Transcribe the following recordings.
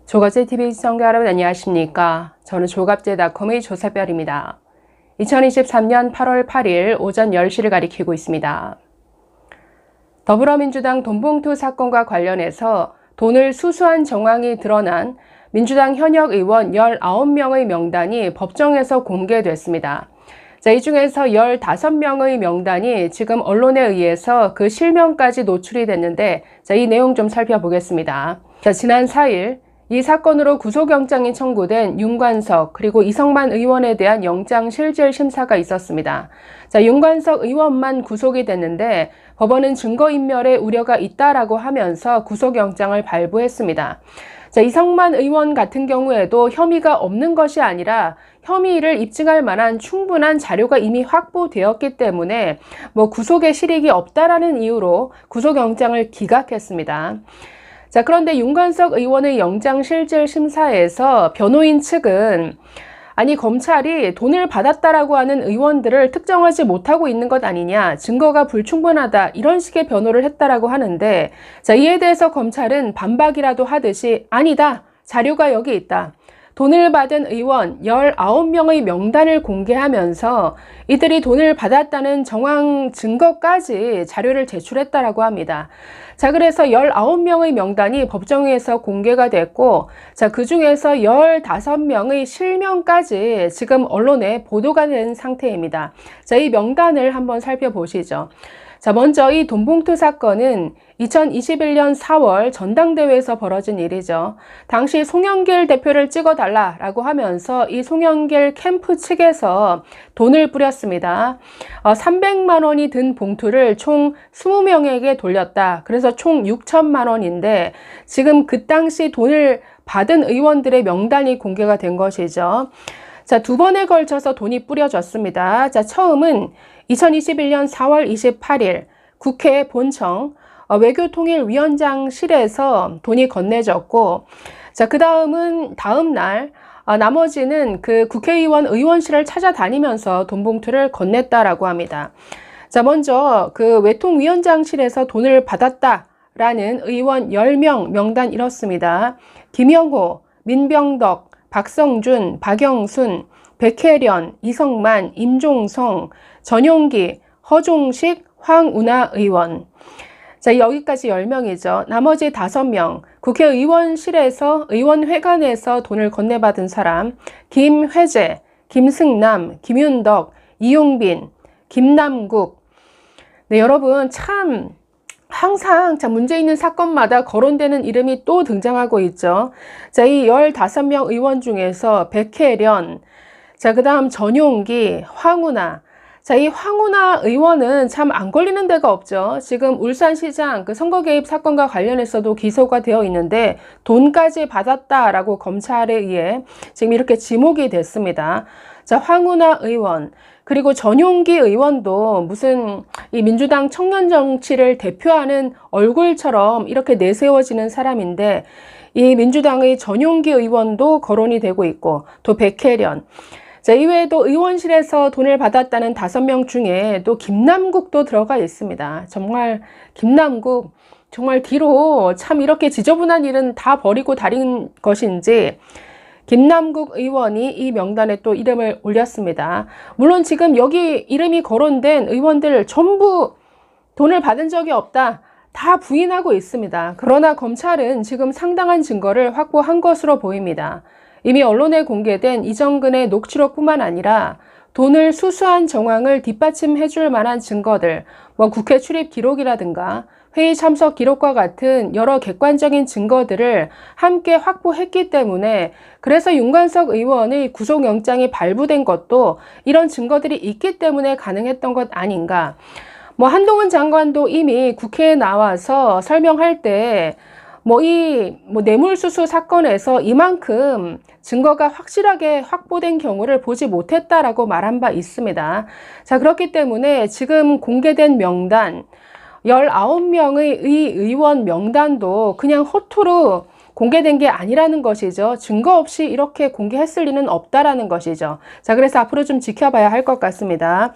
조갑제TV 시청자 여러분 안녕하십니까? 저는 조갑제닷컴의 조사별입니다. 2023년 8월 8일 오전 10시를 가리키고 있습니다. 더불어민주당 돈봉투 사건과 관련해서 돈을 수수한 정황이 드러난 민주당 현역 의원 19명의 명단이 법정에서 공개됐습니다. 이 중에서 15명의 명단이 지금 언론에 의해서 그 실명까지 노출이 됐는데 이 내용 좀 살펴보겠습니다. 지난 4일 이 사건으로 구속영장이 청구된 윤관석 그리고 이성만 의원에 대한 영장실질심사가 있었습니다. 윤관석 의원만 구속이 됐는데 법원은 증거인멸의 우려가 있다라고 하면서 구속영장을 발부했습니다. 이성만 의원 같은 경우에도 혐의가 없는 것이 아니라 혐의를 입증할 만한 충분한 자료가 이미 확보되었기 때문에 구속의 실익이 없다라는 이유로 구속영장을 기각했습니다. 그런데 윤관석 의원의 영장실질심사에서 변호인 측은 아니 검찰이 돈을 받았다라고 하는 의원들을 특정하지 못하고 있는 것 아니냐, 증거가 불충분하다 이런 식의 변호를 했다라고 하는데 이에 대해서 검찰은 반박이라도 하듯이 아니다, 자료가 여기 있다. 돈을 받은 의원 19명의 명단을 공개하면서 이들이 돈을 받았다는 정황 증거까지 자료를 제출했다라고 합니다. 그래서 19명의 명단이 법정에서 공개가 됐고, 그 중에서 15명의 실명까지 지금 언론에 보도가 된 상태입니다. 이 명단을 한번 살펴보시죠. 먼저 이 돈봉투 사건은 2021년 4월 전당대회에서 벌어진 일이죠. 당시 송영길 대표를 찍어달라라고 하면서 이 송영길 캠프 측에서 돈을 뿌렸습니다. 300만 원이 든 봉투를 총 20명에게 돌렸다. 그래서 총 6천만 원인데 지금 그 당시 돈을 받은 의원들의 명단이 공개가 된 것이죠. 두 번에 걸쳐서 돈이 뿌려졌습니다. 처음은 2021년 4월 28일 국회 본청 외교통일위원장실에서 돈이 건네졌고, 그 다음은 다음 날 나머지는 그 국회의원 의원실을 찾아다니면서 돈 봉투를 건넸다라고 합니다. 먼저 그 외통위원장실에서 돈을 받았다라는 의원 10명 명단 이렇습니다. 김영호, 민병덕, 박성준, 박영순, 백혜련, 이성만, 임종성, 전용기, 허종식, 황운하 의원. 여기까지 10명이죠. 나머지 5명, 국회의원실에서 의원회관에서 돈을 건네받은 사람, 김회재, 김승남, 김윤덕, 이용빈, 김남국. 네, 여러분 참 항상 문제 있는 사건마다 거론되는 이름이 또 등장하고 있죠. 이 15명 의원 중에서 백혜련, 그 다음 전용기, 황운하. 이 황운하 의원은 참 안 걸리는 데가 없죠. 지금 울산시장 그 선거 개입 사건과 관련해서도 기소가 되어 있는데 돈까지 받았다라고 검찰에 의해 지금 이렇게 지목이 됐습니다. 황운하 의원, 그리고 전용기 의원도 무슨 이 민주당 청년 정치를 대표하는 얼굴처럼 이렇게 내세워지는 사람인데 이 민주당의 전용기 의원도 거론이 되고 있고, 또 백혜련. 이외에도 의원실에서 돈을 받았다는 5명 중에 또 김남국도 들어가 있습니다. 정말 김남국, 정말 뒤로 참 이렇게 지저분한 일은 다 버리고 다닌 것인지 김남국 의원이 이 명단에 또 이름을 올렸습니다. 물론 지금 여기 이름이 거론된 의원들 전부 돈을 받은 적이 없다, 다 부인하고 있습니다. 그러나 검찰은 지금 상당한 증거를 확보한 것으로 보입니다. 이미 언론에 공개된 이정근의 녹취록뿐만 아니라 돈을 수수한 정황을 뒷받침해 줄 만한 증거들, 국회 출입 기록이라든가 회의 참석 기록과 같은 여러 객관적인 증거들을 함께 확보했기 때문에, 그래서 윤관석 의원의 구속영장이 발부된 것도 이런 증거들이 있기 때문에 가능했던 것 아닌가. 한동훈 장관도 이미 국회에 나와서 설명할 때 뇌물수수 사건에서 이만큼 증거가 확실하게 확보된 경우를 보지 못했다라고 말한 바 있습니다. 그렇기 때문에 지금 공개된 명단 19명의 의원 명단도 그냥 허투루 공개된 게 아니라는 것이죠. 증거 없이 이렇게 공개했을 리는 없다라는 것이죠. 그래서 앞으로 좀 지켜봐야 할 것 같습니다.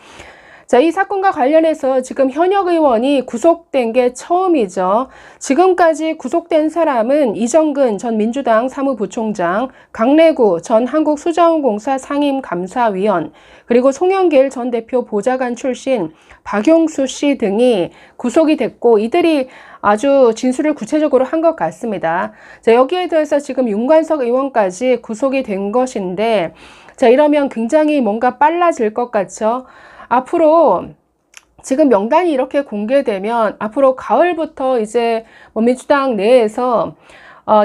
자, 이 사건과 관련해서 지금 현역 의원이 구속된 게 처음이죠. 지금까지 구속된 사람은 이정근 전 민주당 사무부총장, 강래구 전 한국수자원공사 상임감사위원, 그리고 송영길 전 대표 보좌관 출신 박용수 씨 등이 구속이 됐고, 이들이 아주 진술을 구체적으로 한 것 같습니다. 자, 여기에 대해서 지금 윤관석 의원까지 구속이 된 것인데, 자, 이러면 굉장히 뭔가 빨라질 것 같죠? 앞으로 지금 명단이 이렇게 공개되면 앞으로 가을부터 이제 민주당 내에서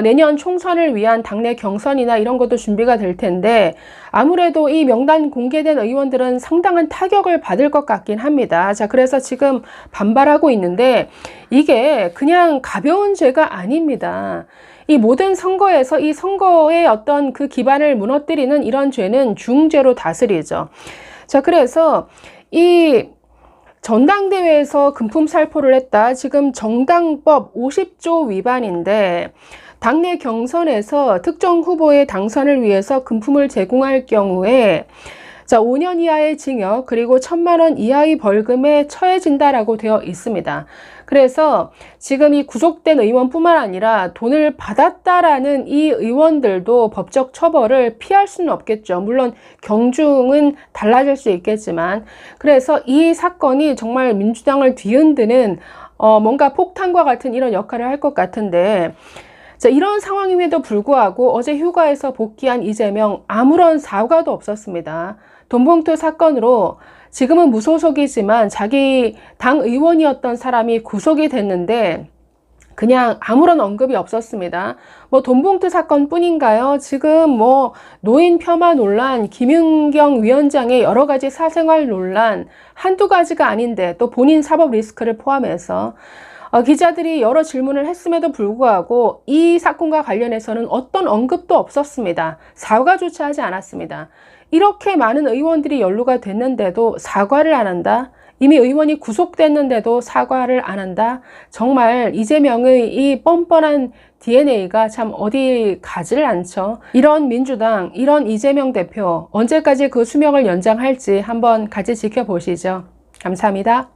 내년 총선을 위한 당내 경선이나 이런 것도 준비가 될 텐데, 아무래도 이 명단 공개된 의원들은 상당한 타격을 받을 것 같긴 합니다. 자, 그래서 지금 반발하고 있는데, 이게 그냥 가벼운 죄가 아닙니다. 이 모든 선거에서 이 선거의 어떤 그 기반을 무너뜨리는 이런 죄는 중죄로 다스리죠. 자, 그래서 이 전당대회에서 금품 살포를 했다. 지금 정당법 50조 위반인데, 당내 경선에서 특정 후보의 당선을 위해서 금품을 제공할 경우에 자, 5년 이하의 징역 그리고 1,000만 원 이하의 벌금에 처해진다라고 되어 있습니다. 그래서 지금 이 구속된 의원뿐만 아니라 돈을 받았다라는 이 의원들도 법적 처벌을 피할 수는 없겠죠. 물론 경중은 달라질 수 있겠지만, 그래서 이 사건이 정말 민주당을 뒤흔드는 뭔가 폭탄과 같은 이런 역할을 할 것 같은데, 자, 이런 상황임에도 불구하고 어제 휴가에서 복귀한 이재명 아무런 사과도 없었습니다. 돈봉투 사건으로 지금은 무소속이지만 자기 당 의원이었던 사람이 구속이 됐는데 그냥 아무런 언급이 없었습니다. 돈봉투 사건 뿐인가요? 지금 노인 폄하 논란, 김윤경 위원장의 여러 가지 사생활 논란, 한두 가지가 아닌데 또 본인 사법 리스크를 포함해서 기자들이 여러 질문을 했음에도 불구하고 이 사건과 관련해서는 어떤 언급도 없었습니다. 사과조차 하지 않았습니다. 이렇게 많은 의원들이 연루가 됐는데도 사과를 안 한다? 이미 의원이 구속됐는데도 사과를 안 한다? 정말 이재명의 이 뻔뻔한 DNA가 참 어디 가지를 않죠. 이런 민주당, 이런 이재명 대표 언제까지 그 수명을 연장할지 한번 같이 지켜보시죠. 감사합니다.